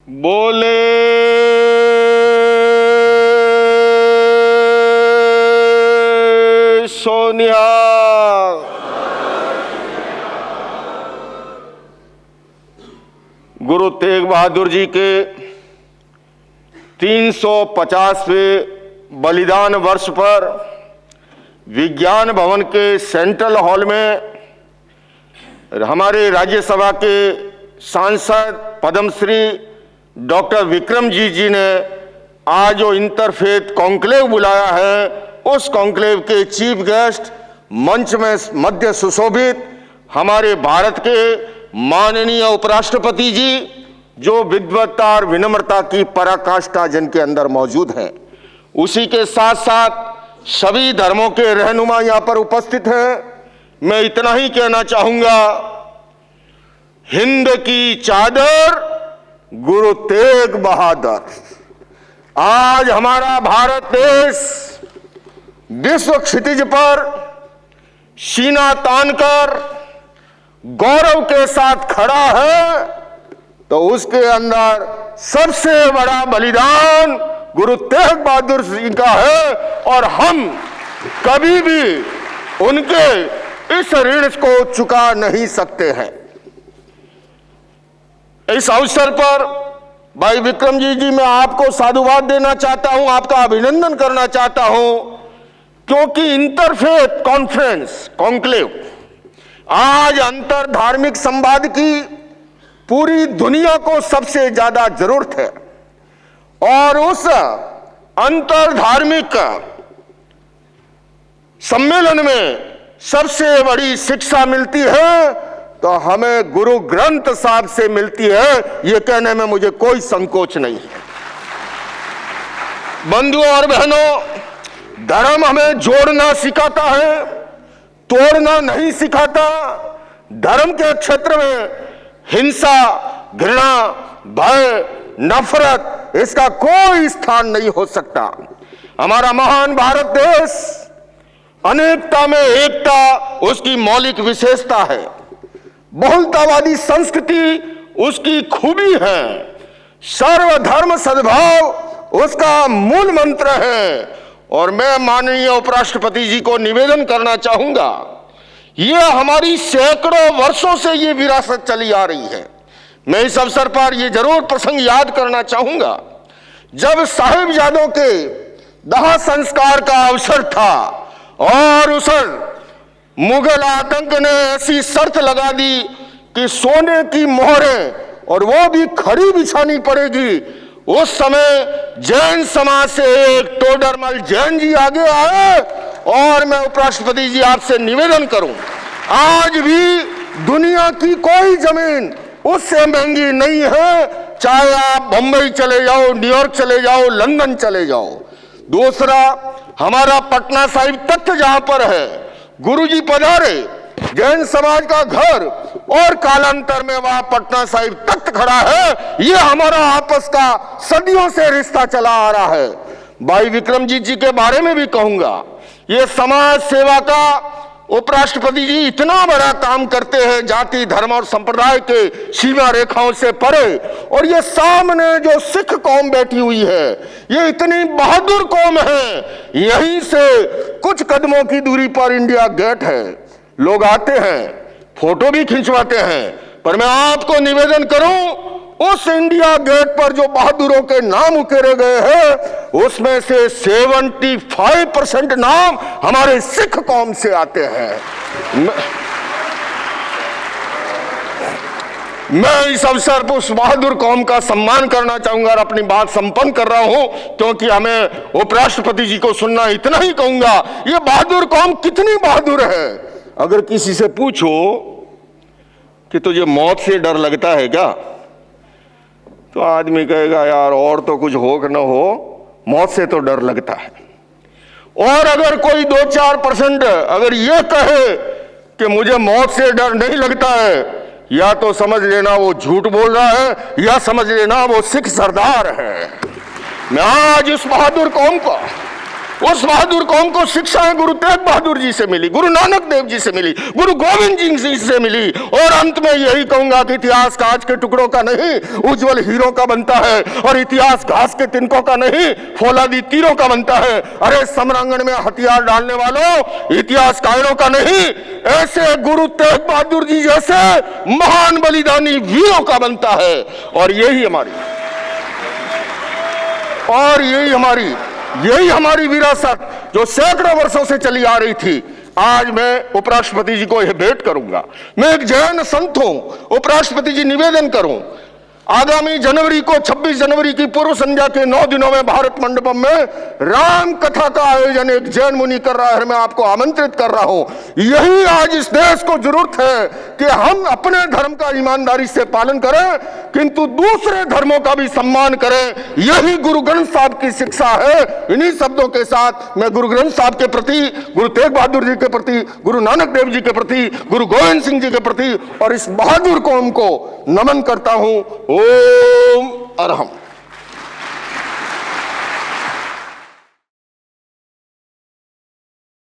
बोले सोनिया। गुरु तेग बहादुर जी के 350वें बलिदान वर्ष पर विज्ञान भवन के सेंट्रल हॉल में हमारे राज्यसभा के सांसद पद्मश्री डॉक्टर विक्रमजीत जी ने आज जो इंटरफेथ कॉन्क्लेव बुलाया है, उस कॉन्क्लेव के चीफ गेस्ट मंच में मध्य सुशोभित हमारे भारत के माननीय उपराष्ट्रपति जी, जो विद्वत्ता और विनम्रता की पराकाष्ठा जिनके अंदर मौजूद हैं, उसी के साथ साथ सभी धर्मों के रहनुमा यहां पर उपस्थित हैं। मैं इतना ही कहना चाहूंगा, हिंद की चादर गुरु तेग बहादुर। आज हमारा भारत देश विश्व क्षितिज पर सीना तानकर गौरव के साथ खड़ा है, तो उसके अंदर सबसे बड़ा बलिदान गुरु तेग बहादुर जी का है और हम कभी भी उनके इस ऋण को चुका नहीं सकते हैं। इस अवसर पर भाई विक्रमजीत जी, मैं आपको साधुवाद देना चाहता हूं, आपका अभिनंदन करना चाहता हूं, क्योंकि इंटरफेथ कॉन्फ्रेंस कॉन्क्लेव आज अंतर धार्मिक संवाद की पूरी दुनिया को सबसे ज्यादा जरूरत है और उस अंतर धार्मिक सम्मेलन में सबसे बड़ी शिक्षा मिलती है तो हमें गुरु ग्रंथ साहब से मिलती है। यह कहने में मुझे कोई संकोच नहीं है। बंधुओं और बहनों, धर्म हमें जोड़ना सिखाता है, तोड़ना नहीं सिखाता। धर्म के क्षेत्र में हिंसा, घृणा, भय, नफरत, इसका कोई स्थान नहीं हो सकता। हमारा महान भारत देश अनेकता में एकता उसकी मौलिक विशेषता है। बहुलतावादी संस्कृति उसकी खूबी है। सर्वधर्म सद्भाव उसका मूल मंत्र है। और मैं माननीय उपराष्ट्रपति जी को निवेदन करना चाहूंगा, यह हमारी सैकड़ों वर्षों से ये विरासत चली आ रही है। मैं इस अवसर पर यह जरूर प्रसंग याद करना चाहूंगा, जब साहिबजादों के दाह संस्कार का अवसर था और उस मुगल आतंक ने ऐसी शर्त लगा दी कि सोने की मोहरें और वो भी खड़ी बिछानी पड़ेगी। उस समय जैन समाज से एक टोडरमल जैन जी आगे आए और मैं उपराष्ट्रपति जी आपसे निवेदन करूं, आज भी दुनिया की कोई जमीन उससे महंगी नहीं है, चाहे आप बंबई चले जाओ, न्यूयॉर्क चले जाओ, लंदन चले जाओ। दूसरा, हमारा पटना साहिब तख्त जहां पर है, गुरुजी पधारे, जैन समाज का घर, और कालांतर में वहां पटना साहिब तख्त खड़ा है। यह हमारा आपस का सदियों से रिश्ता चला आ रहा है। भाई विक्रमजीत जी के बारे में भी कहूंगा, ये समाज सेवा का उपराष्ट्रपति जी इतना बड़ा काम करते हैं, जाति धर्म और संप्रदाय के सीमा रेखाओं से परे। और ये सामने जो सिख कौम बैठी हुई है, ये इतनी बहादुर कौम है। यहीं से कुछ कदमों की दूरी पर इंडिया गेट है, लोग आते हैं, फोटो भी खिंचवाते हैं। पर मैं आपको निवेदन करूं, उस इंडिया गेट पर जो बहादुरों के नाम उकेरे गए हैं, उसमें से 75% नाम हमारे सिख कौम से आते हैं। मैं इस अवसर पर उस बहादुर कौम का सम्मान करना चाहूंगा और अपनी बात संपन्न कर रहा हूं, क्योंकि हमें उपराष्ट्रपति जी को सुनना। इतना ही कहूंगा, ये बहादुर कौम कितनी बहादुर है। अगर किसी से पूछो कि तुझे मौत से डर लगता है क्या, तो आदमी कहेगा यार और तो कुछ हो कि ना हो, मौत से तो डर लगता है। और अगर कोई 2-4% अगर ये कहे कि मुझे मौत से डर नहीं लगता है, या तो समझ लेना वो झूठ बोल रहा है, या समझ लेना वो सिख सरदार है। मैं आज इस बहादुर कौम को उस बहादुर कौम को शिक्षाएं गुरु तेग बहादुर जी से मिली, गुरु नानक देव जी से मिली, गुरु गोविंद जी से मिली। और अंत में यही कहूंगा कि इतिहास कांच के टुकड़ों का नहीं, उज्जवल हीरों का बनता है, और इतिहास घास के तिनकों का नहीं, फौलादी तीरों का बनता है। अरे समरांगण में हथियार डालने वालों, इतिहास कायरों का नहीं, ऐसे गुरु तेग बहादुर जी जैसे महान बलिदानी वीरों का बनता है। और यही हमारी विरासत जो सैकड़ों वर्षों से चली आ रही थी, आज मैं उपराष्ट्रपति जी को यह भेंट करूंगा। मैं एक जैन संत हूं, उपराष्ट्रपति जी निवेदन करूं, आगामी जनवरी को 26 जनवरी की पूर्व संध्या के 9 दिनों में भारत मंडपम में राम कथा का आयोजन एक जैन मुनि कर रहा है। मैं आपको आमंत्रित कर रहा हूं। यही आज इस देश को जरूरत है कि हम अपने धर्म का ईमानदारी से पालन करें, किंतु दूसरे धर्मों का भी सम्मान करें। यही गुरु ग्रंथ साहब की शिक्षा है। इन्हीं शब्दों के साथ मैं गुरु ग्रंथ साहब के प्रति, गुरु तेग बहादुर जी के प्रति, गुरु नानक देव जी के प्रति, गुरु गोविंद सिंह जी के प्रति और इस बहादुर कौम को नमन करता हूं। ओम अरहम।